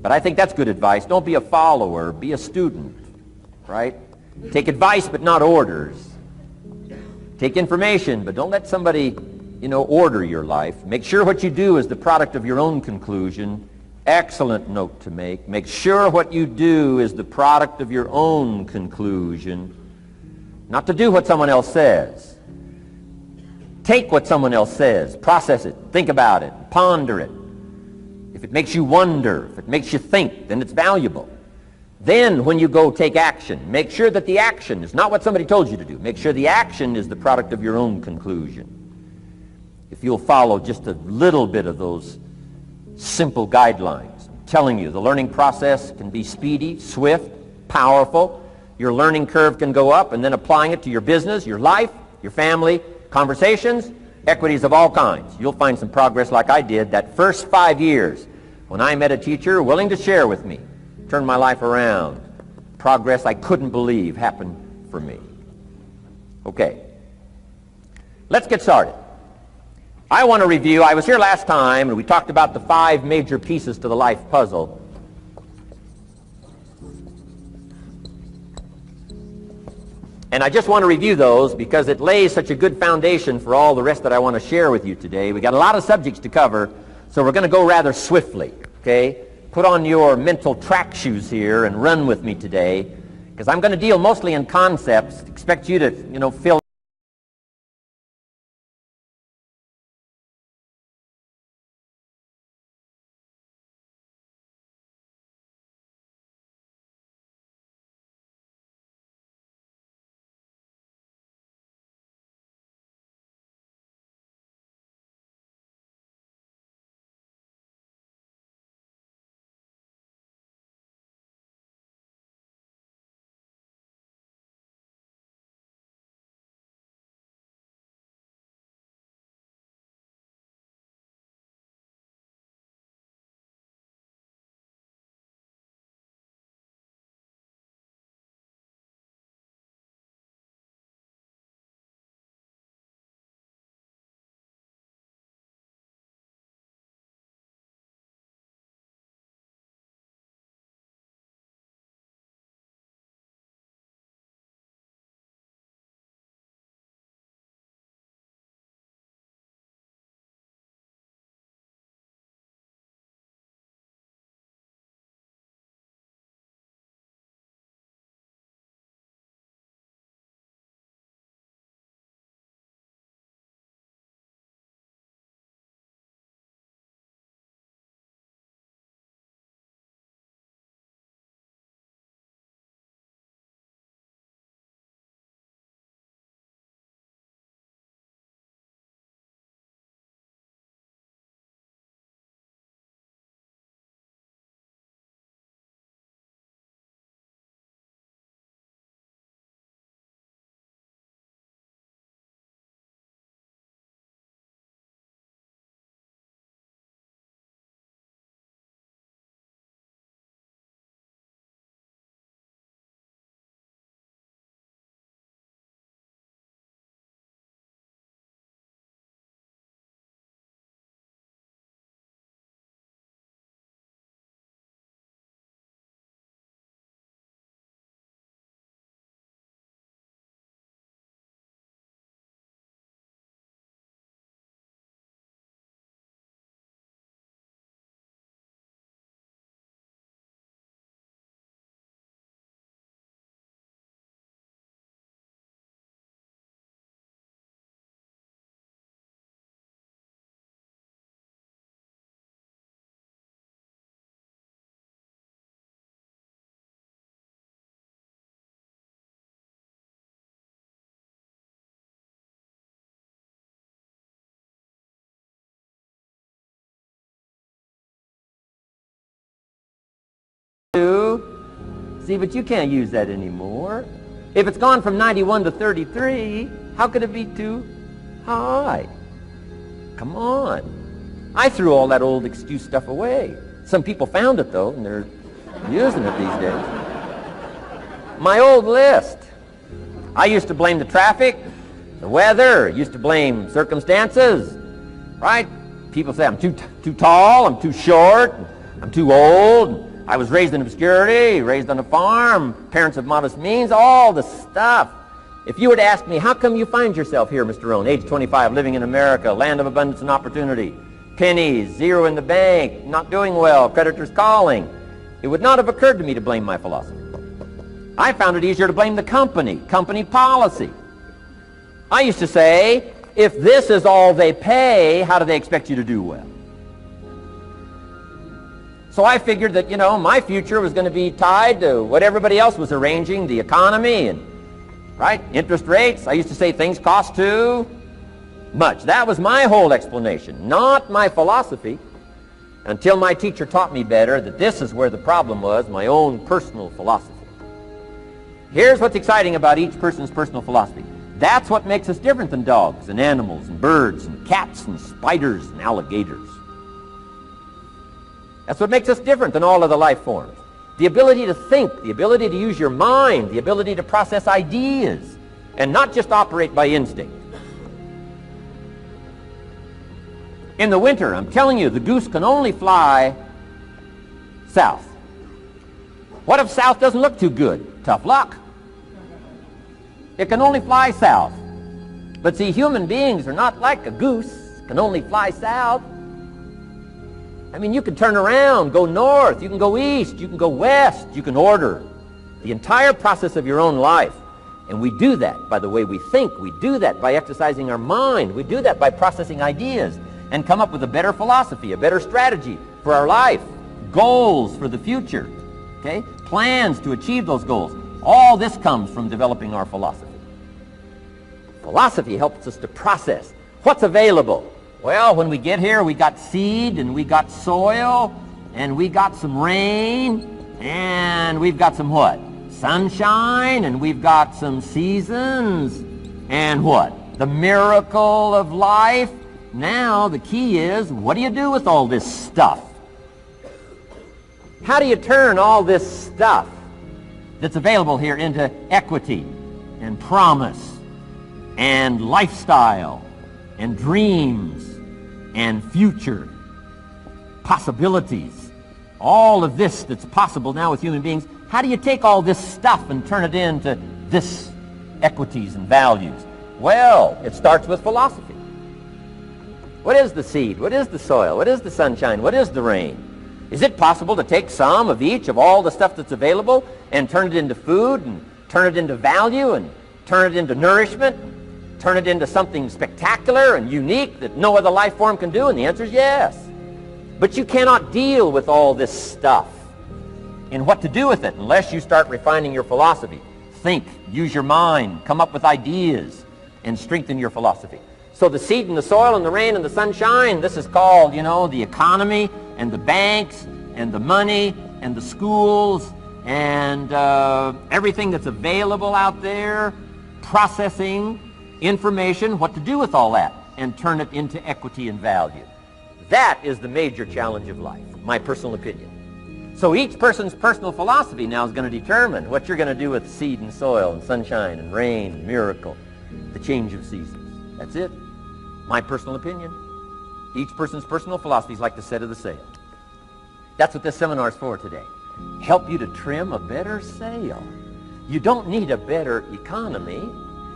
But I think that's good advice. Don't be a follower, be a student, right? Take advice but not orders. Take information, but don't let somebody, order your life. Make sure what you do is the product of your own conclusion. Excellent note to make. Make sure what you do is the product of your own conclusion. Not to do what someone else says. Take what someone else says, process it, think about it, ponder it. If it makes you wonder, if it makes you think, then it's valuable. Then when you go take action, make sure that the action is not what somebody told you to do. Make sure the action is the product of your own conclusion. If you'll follow just a little bit of those simple guidelines, I'm telling you, the learning process can be speedy, swift, powerful. Your learning curve can go up, and then applying it to your business, your life, your family, conversations, equities of all kinds. You'll find some progress like I did that first 5 years when I met a teacher willing to share with me, turned my life around. Progress I couldn't believe happened for me. Okay, let's get started. I want to review, I was here last time and we talked about the 5 major pieces to the life puzzle. And I just want to review those because it lays such a good foundation for all the rest that I want to share with you today. We got a lot of subjects to cover, so we're going to go rather swiftly, okay? Put on your mental track shoes here and run with me today, because I'm going to deal mostly in concepts. Expect you to, fill see, but you can't use that anymore. If it's gone from 91 to 33, how could it be too high? Come on. I threw all that old excuse stuff away. Some people found it, though, and they're using it these days. My old list. I used to blame the traffic, the weather, used to blame circumstances, right? People say I'm too tall, I'm too short, I'm too old. I was raised in obscurity, raised on a farm, parents of modest means, all the stuff. If you were to ask me, how come you find yourself here, Mr. Rohn, age 25, living in America, land of abundance and opportunity, pennies, zero in the bank, not doing well, creditors calling, it would not have occurred to me to blame my philosophy. I found it easier to blame the company policy. I used to say, if this is all they pay, how do they expect you to do well? So I figured that, my future was going to be tied to what everybody else was arranging, the economy and, right, interest rates. I used to say things cost too much. That was my whole explanation, not my philosophy, until my teacher taught me better that this is where the problem was, my own personal philosophy. Here's what's exciting about each person's personal philosophy. That's what makes us different than dogs and animals and birds and cats and spiders and alligators. That's what makes us different than all other life forms. The ability to think, the ability to use your mind, the ability to process ideas, and not just operate by instinct. In the winter, I'm telling you, the goose can only fly south. What if south doesn't look too good? Tough luck. It can only fly south. But see, human beings are not like a goose, can only fly south. I mean, you can turn around, go north, you can go east, you can go west, you can order the entire process of your own life. And we do that by the way we think. We do that by exercising our mind. We do that by processing ideas and come up with a better philosophy, a better strategy for our life, goals for the future, okay? Plans to achieve those goals. All this comes from developing our philosophy. Philosophy helps us to process what's available. Well, when we get here, we got seed, and we got soil, and we got some rain, and we've got some what? Sunshine, and we've got some seasons, and what? The miracle of life. Now, the key is, what do you do with all this stuff? How do you turn all this stuff that's available here into equity and promise and lifestyle and dreams and future possibilities? All of this that's possible now with human beings, how do you take all this stuff and turn it into this equities and values? Well, it starts with philosophy. What is the seed? What is the soil? What is the sunshine? What is the rain? Is it possible to take some of each of all the stuff that's available and turn it into food and turn it into value and turn it into nourishment, turn it into something spectacular and unique that no other life form can do? And the answer is yes. But you cannot deal with all this stuff and what to do with it unless you start refining your philosophy. Think, use your mind, come up with ideas, and strengthen your philosophy. So the seed and the soil and the rain and the sunshine, this is called, the economy and the banks and the money and the schools and everything that's available out there, processing information, what to do with all that, and turn it into equity and value. That is the major challenge of life, my personal opinion. So each person's personal philosophy now is going to determine what you're going to do with seed and soil and sunshine and rain and miracle, the change of seasons. That's it. My personal opinion. Each person's personal philosophy is like the set of the sail. That's what this seminar is for today. Help you to trim a better sail. You don't need a better economy.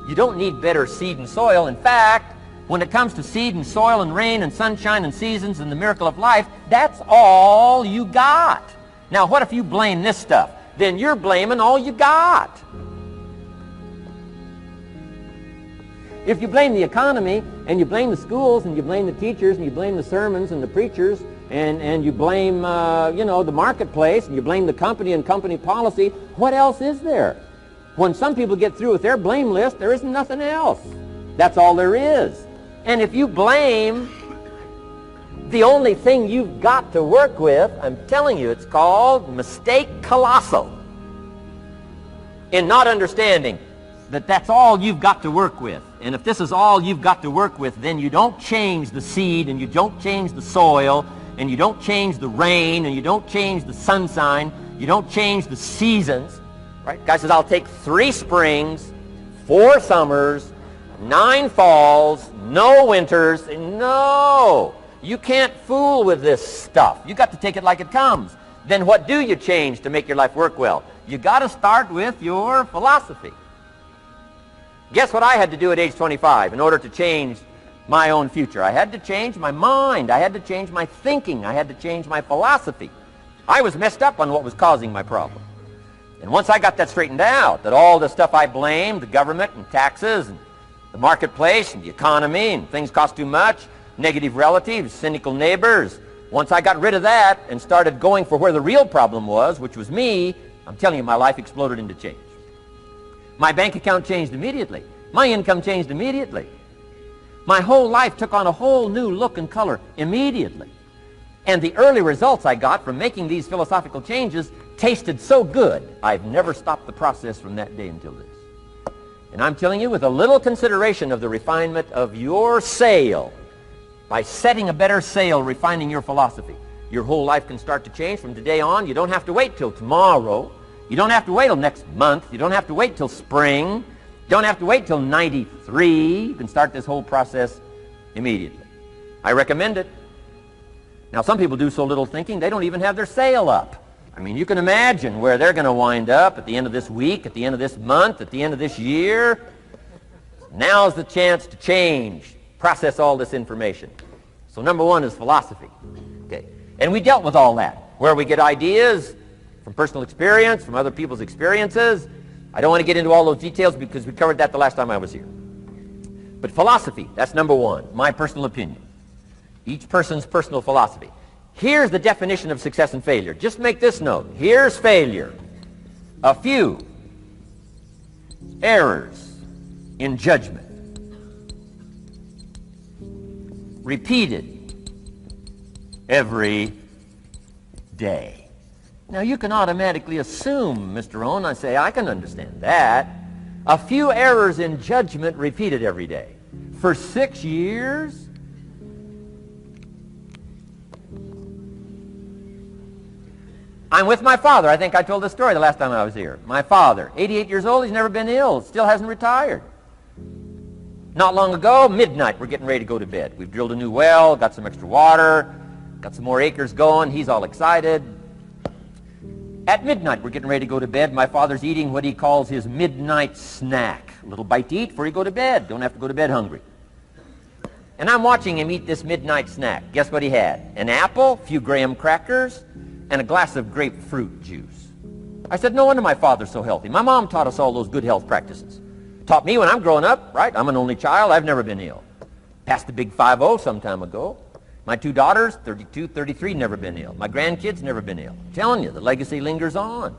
You don't need better seed and soil. In fact, when it comes to seed and soil and rain and sunshine and seasons and the miracle of life, that's all you got. Now, what if you blame this stuff? Then you're blaming all you got. If you blame the economy, and you blame the schools, and you blame the teachers, and you blame the sermons and the preachers, and you blame, the marketplace, and you blame the company and company policy, what else is there? When some people get through with their blame list, there isn't nothing else. That's all there is. And if you blame the only thing you've got to work with, I'm telling you, it's called mistake colossal in not understanding that that's all you've got to work with. And if this is all you've got to work with, then you don't change the seed, and you don't change the soil, and you don't change the rain, and you don't change the sunshine, you don't change the seasons. Right? Guy says, I'll take 3 springs, 4 summers, 9 falls, no winters. No! You can't fool with this stuff. You got to take it like it comes. then what do you change to make your life work well? You got to start with your philosophy. Guess what I had to do at age 25 in order to change my own future? I had to change my mind. I had to change my thinking. I had to change my philosophy. I was messed up on what was causing my problem. And once I got that straightened out, that all the stuff I blamed, the government and taxes and the marketplace and the economy and things cost too much, negative relatives, cynical neighbors, once I got rid of that and started going for where the real problem was, which was me, I'm telling you, my life exploded into change. My bank account changed immediately. My income changed immediately. My whole life took on a whole new look and color immediately. And the early results I got from making these philosophical changes tasted so good, I've never stopped the process from that day until this. And I'm telling you, with a little consideration of the refinement of your sail, by setting a better sail, refining your philosophy, your whole life can start to change from today on. You don't have to wait till tomorrow. You don't have to wait till next month. You don't have to wait till spring. You don't have to wait till 93. You can start this whole process immediately. I recommend it. Now, some people do so little thinking, they don't even have their sail up. I mean, you can imagine where they're going to wind up at the end of this week, at the end of this month, at the end of this year. Now's the chance to change, process all this information. So number one is philosophy. Okay. And we dealt with all that, where we get ideas from personal experience, from other people's experiences. I don't want to get into all those details because we covered that the last time I was here. But philosophy, that's number one, my personal opinion. Each person's personal philosophy. Here's the definition of success and failure. Just make this note. Here's failure. A few errors in judgment, repeated every day. Now you can automatically assume, Mr. Rohn, I say, I can understand that. A few errors in judgment repeated every day. For 6 years? I'm with my father. I think I told this story the last time I was here. My father, 88 years old, he's never been ill, still hasn't retired. Not long ago, midnight, we're getting ready to go to bed. We've drilled a new well, got some extra water, got some more acres going. He's all excited. At midnight, we're getting ready to go to bed. My father's eating what he calls his midnight snack. A little bite to eat before you go to bed. Don't have to go to bed hungry. And I'm watching him eat this midnight snack. Guess what he had? An apple, a few graham crackers, and a glass of grapefruit juice. I said, no wonder my father's so healthy. My mom taught us all those good health practices. Taught me when I'm growing up, right? I'm an only child. I've never been ill. Passed the big 5-0 some time ago. My 2 daughters, 32, 33, never been ill. My grandkids, never been ill. I'm telling you, the legacy lingers on.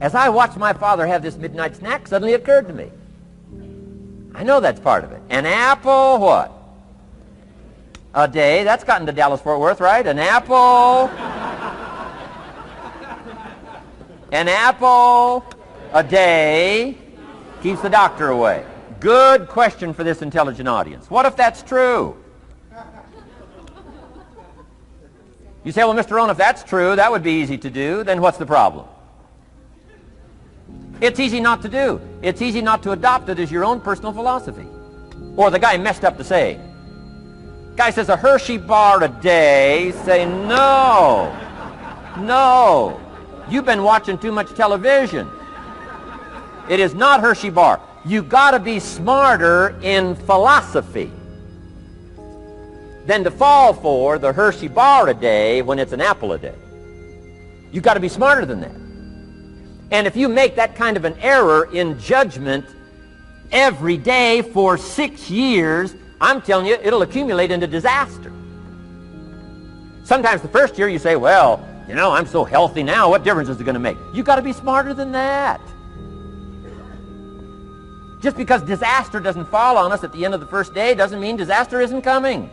As I watched my father have this midnight snack, suddenly it occurred to me. I know that's part of it. An apple, what? A day. That's gotten to Dallas-Fort Worth, right? An apple. An apple a day keeps the doctor away. Good question for this intelligent audience. What if that's true? You say, well, Mr. Rohn, if that's true, that would be easy to do. Then what's the problem? It's easy not to do. It's easy not to adopt it as your own personal philosophy. Or the guy messed up the saying. Guy says a Hershey bar a day. Say, no. No. You've been watching too much television. It is not Hershey bar. You got to be smarter in philosophy than to fall for the Hershey bar a day when it's an apple a day. You've got to be smarter than that. And if you make that kind of an error in judgment every day for 6 years, I'm telling you, it'll accumulate into disaster. Sometimes the first year you say, well, you know, I'm so healthy now, what difference is it going to make? You've got to be smarter than that. Just because disaster doesn't fall on us at the end of the first day doesn't mean disaster isn't coming.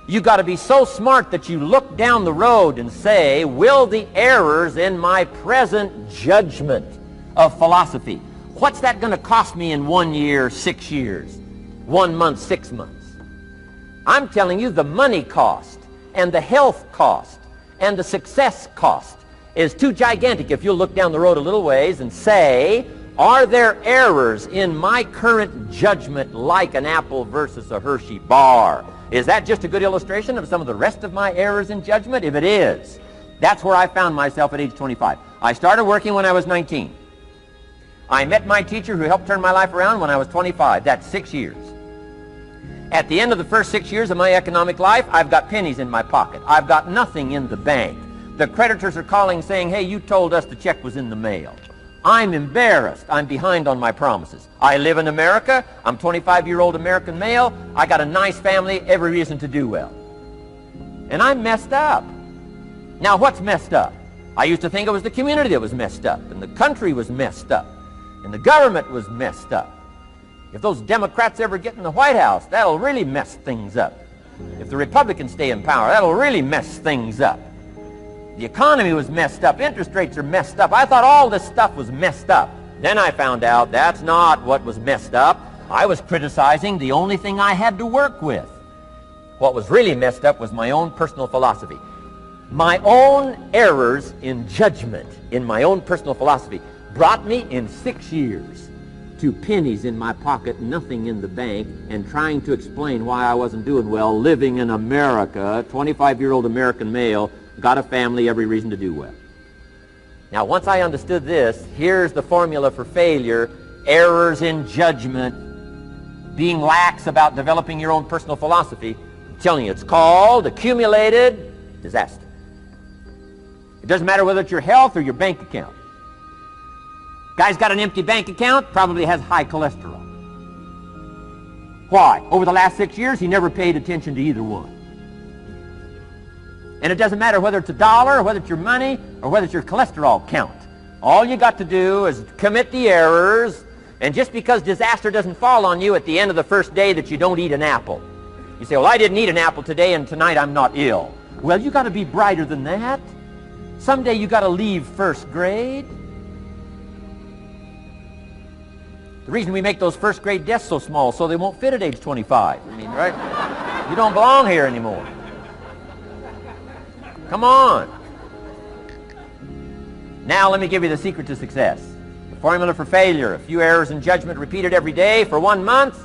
You've got to be so smart that you look down the road and say, will the errors in my present judgment of philosophy, what's that going to cost me in 1 year, 6 years, 1 month, 6 months? I'm telling you, the money cost and the health cost and the success cost is too gigantic if you'll look down the road a little ways and say, are there errors in my current judgment like an apple versus a Hershey bar? Is that just a good illustration of some of the rest of my errors in judgment? If it is, That's where I found myself at age 25. I started working when I was 19. I met my teacher who helped turn my life around when I was 25. That's 6 years. At the end of the first 6 years of my economic life, I've got pennies in my pocket. I've got nothing in the bank. The creditors are calling saying, hey, you told us the check was in the mail. I'm embarrassed. I'm behind on my promises. I live in America. I'm 25-year-old American male. I got a nice family, every reason to do well. And I'm messed up. Now, what's messed up? I used to think it was the community that was messed up, and the country was messed up, and the government was messed up. If those Democrats ever get in the White House, that'll really mess things up. If the Republicans stay in power, that'll really mess things up. The economy was messed up. Interest rates are messed up. I thought all this stuff was messed up. Then I found out that's not what was messed up. I was criticizing the only thing I had to work with. What was really messed up was my own personal philosophy. My own errors in judgment in my own personal philosophy brought me in 6 years to pennies in my pocket, nothing in the bank, and trying to explain why I wasn't doing well, living in America, 25-year-old American male, got a family, every reason to do well. Now, once I understood this, here's the formula for failure: errors in judgment, being lax about developing your own personal philosophy. I'm telling you, it's called accumulated disaster. It doesn't matter whether it's your health or your bank account. Guy's got an empty bank account, probably has high cholesterol. Why? Over the last 6 years, he never paid attention to either one. And it doesn't matter whether it's a dollar, or whether it's your money, or whether it's your cholesterol count. All you got to do is commit the errors, and just because disaster doesn't fall on you at the end of the first day that you don't eat an apple. You say, well, I didn't eat an apple today, and tonight I'm not ill. Well, you got to be brighter than that. Someday you got to leave first grade. The reason we make those first grade desks so small so they won't fit at age 25. I mean, right? You don't belong here anymore. Come on. Now let me give you the secret to success. The formula for failure: a few errors in judgment repeated every day for 1 month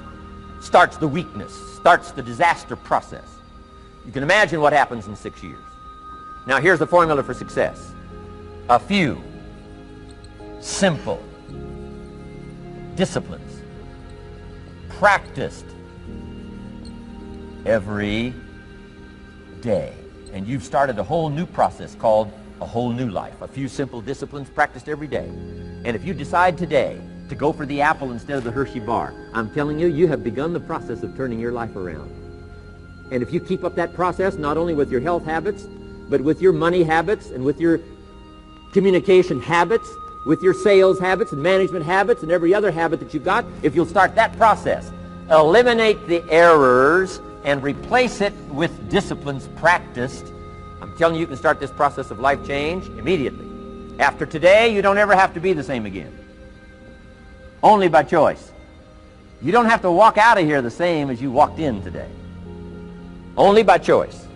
starts the weakness, starts the disaster process. You can imagine what happens in 6 years. Now here's the formula for success: a few simple disciplines practiced every day. And you've started a whole new process called a whole new life. A few simple disciplines practiced every day. And if you decide today to go for the apple instead of the Hershey bar, I'm telling you, you have begun the process of turning your life around. And if you keep up that process, not only with your health habits, but with your money habits and with your communication habits, with your sales habits and management habits and every other habit that you've got, if you'll start that process, eliminate the errors and replace it with disciplines practiced, I'm telling you, you can start this process of life change immediately. After today, you don't ever have to be the same again. Only by choice. You don't have to walk out of here the same as you walked in today. Only by choice.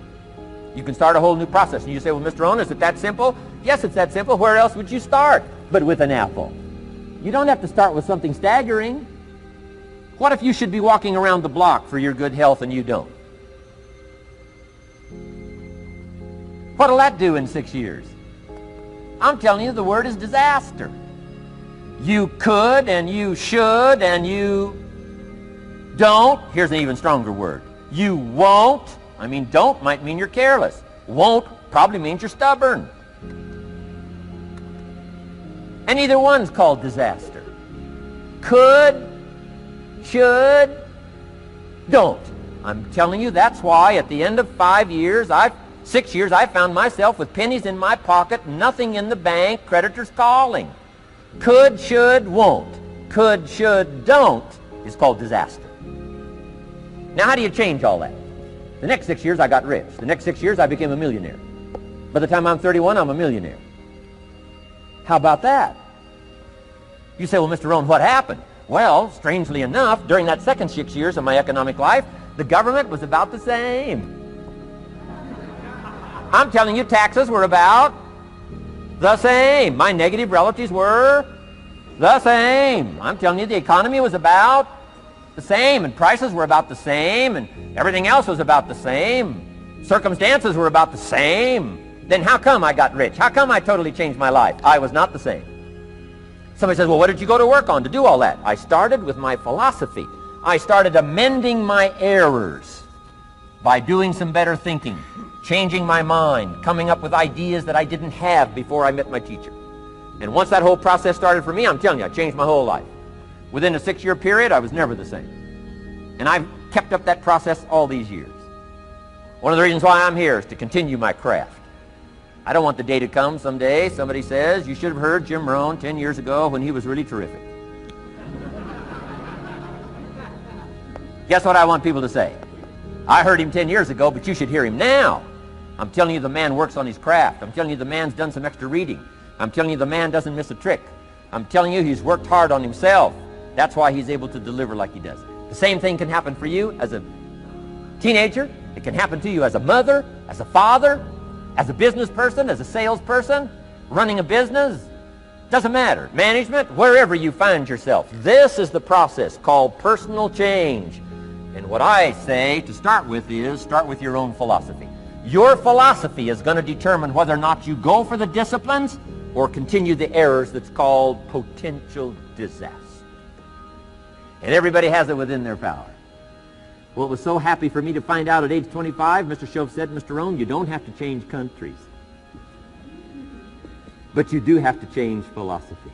You can start a whole new process. And you say, well, Mr. Rohn, is it that simple? Yes, it's that simple. Where else would you start but with an apple? You don't have to start with something staggering. What if you should be walking around the block for your good health and you don't? What'll that do in 6 years? I'm telling you, the word is disaster. You could and you should and you don't. Here's an even stronger word. You won't. I mean, don't might mean you're careless. Won't probably means you're stubborn. And either one's called disaster. Could, should, don't. I'm telling you, that's why at the end of 6 years, I found myself with pennies in my pocket, nothing in the bank, creditors calling. Could, should, won't. Could, should, don't is called disaster. Now, how do you change all that? The next 6 years, I got rich. The next 6 years, I became a millionaire. By the time I'm 31, I'm a millionaire. How about that? You say, well, Mr. Rohn, what happened? Well, strangely enough, during that second 6 years of my economic life, the government was about the same. I'm telling you, taxes were about the same. My negative relatives were the same. I'm telling you, the economy was about the same, and prices were about the same, and everything else was about the same. Circumstances were about the same. Then how come I got rich? How come I totally changed my life? I was not the same. Somebody says, well, what did you go to work on to do all that? I started with my philosophy. I started amending my errors by doing some better thinking, changing my mind, coming up with ideas that I didn't have before I met my teacher. And once that whole process started for me, I'm telling you, I changed my whole life. Within a 6-year period, I was never the same. And I've kept up that process all these years. One of the reasons why I'm here is to continue my craft. I don't want the day to come someday somebody says, you should have heard Jim Rohn 10 years ago when he was really terrific. Guess what I want people to say? I heard him 10 years ago, but you should hear him now. I'm telling you the man works on his craft. I'm telling you the man's done some extra reading. I'm telling you the man doesn't miss a trick. I'm telling you he's worked hard on himself. That's why he's able to deliver like he does. The same thing can happen for you as a teenager. It can happen to you as a mother, as a father, as a business person, as a salesperson, running a business. Doesn't matter. Management, wherever you find yourself. This is the process called personal change. And what I say to start with is start with your own philosophy. Your philosophy is going to determine whether or not you go for the disciplines or continue the errors that's called potential disaster. And everybody has it within their power. Well, it was so happy for me to find out at age 25, Mr. Shove said, Mr. Rohn, you don't have to change countries. But you do have to change philosophy.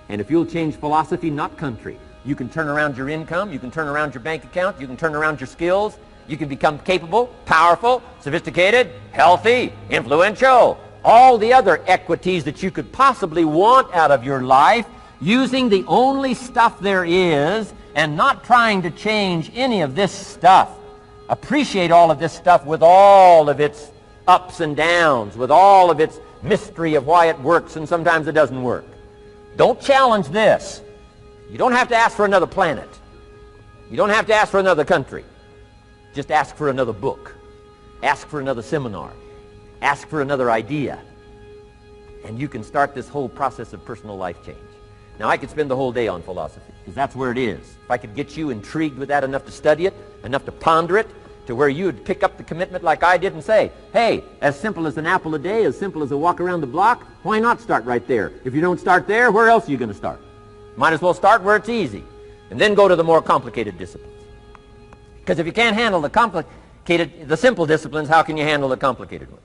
And if you'll change philosophy, not country, you can turn around your income, you can turn around your bank account, you can turn around your skills, you can become capable, powerful, sophisticated, healthy, influential, all the other equities that you could possibly want out of your life, using the only stuff there is and not trying to change any of this stuff. Appreciate all of this stuff with all of its ups and downs, with all of its mystery of why it works and sometimes it doesn't work. Don't challenge this. You don't have to ask for another planet. You don't have to ask for another country. Just ask for another book. Ask for another seminar. Ask for another idea. And you can start this whole process of personal life change. Now, I could spend the whole day on philosophy, because that's where it is. If I could get you intrigued with that enough to study it, enough to ponder it, to where you would pick up the commitment like I did and say, hey, as simple as an apple a day, as simple as a walk around the block, why not start right there? If you don't start there, where else are you going to start? Might as well start where it's easy, and then go to the more complicated disciplines. Because if you can't handle the simple disciplines, how can you handle the complicated ones?